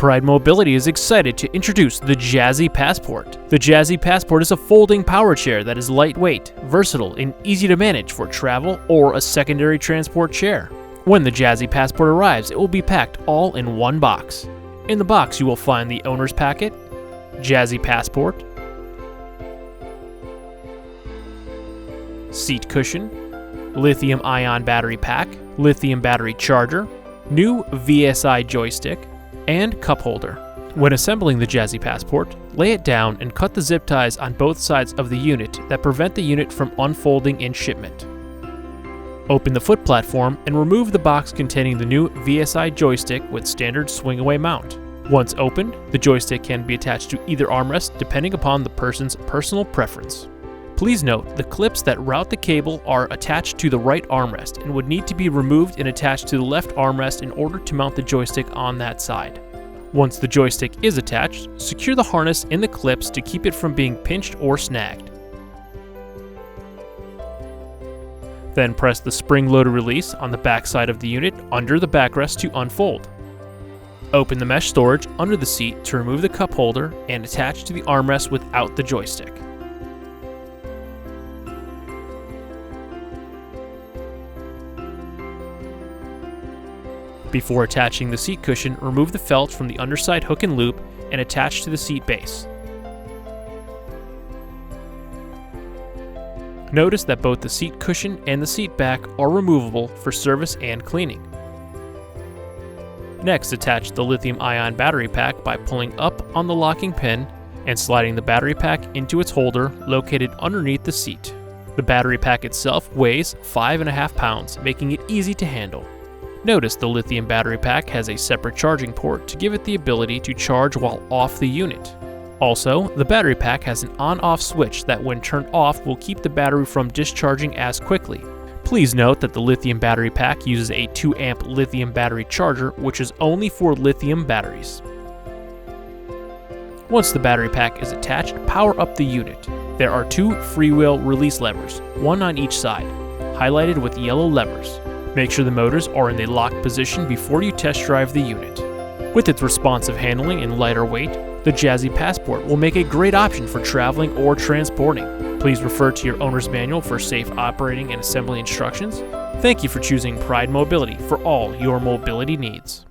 Pride Mobility is excited to introduce the Jazzy Passport. The Jazzy Passport is a folding power chair that is lightweight, versatile, and easy to manage for travel or a secondary transport chair. When the Jazzy Passport arrives, it will be packed all in one box. In the box, you will find the owner's packet, Jazzy Passport, seat cushion, lithium-ion battery pack, lithium battery charger, new VSI joystick, and cup holder. When assembling the Jazzy Passport, lay it down and cut the zip ties on both sides of the unit that prevent the unit from unfolding in shipment. Open the foot platform and remove the box containing the new VSI joystick with standard swing-away mount. Once opened, the joystick can be attached to either armrest depending upon the person's personal preference. Please note, the clips that route the cable are attached to the right armrest and would need to be removed and attached to the left armrest in order to mount the joystick on that side. Once the joystick is attached, secure the harness in the clips to keep it from being pinched or snagged. Then press the spring-loaded release on the back side of the unit under the backrest to unfold. Open the mesh storage under the seat to remove the cup holder and attach to the armrest without the joystick. Before attaching the seat cushion, remove the felt from the underside hook and loop and attach to the seat base. Notice that both the seat cushion and the seat back are removable for service and cleaning. Next, attach the lithium-ion battery pack by pulling up on the locking pin and sliding the battery pack into its holder located underneath the seat. The battery pack itself weighs 5.5 pounds, making it easy to handle. Notice the lithium battery pack has a separate charging port to give it the ability to charge while off the unit. Also, the battery pack has an on-off switch that when turned off will keep the battery from discharging as quickly. Please note that the lithium battery pack uses a 2-amp lithium battery charger, which is only for lithium batteries. Once the battery pack is attached, power up the unit. There are 2 freewheel release levers, one on each side, highlighted with yellow levers. Make sure the motors are in the locked position before you test drive the unit. With its responsive handling and lighter weight, the Jazzy Passport will make a great option for traveling or transporting. Please refer to your owner's manual for safe operating and assembly instructions. Thank you for choosing Pride Mobility for all your mobility needs.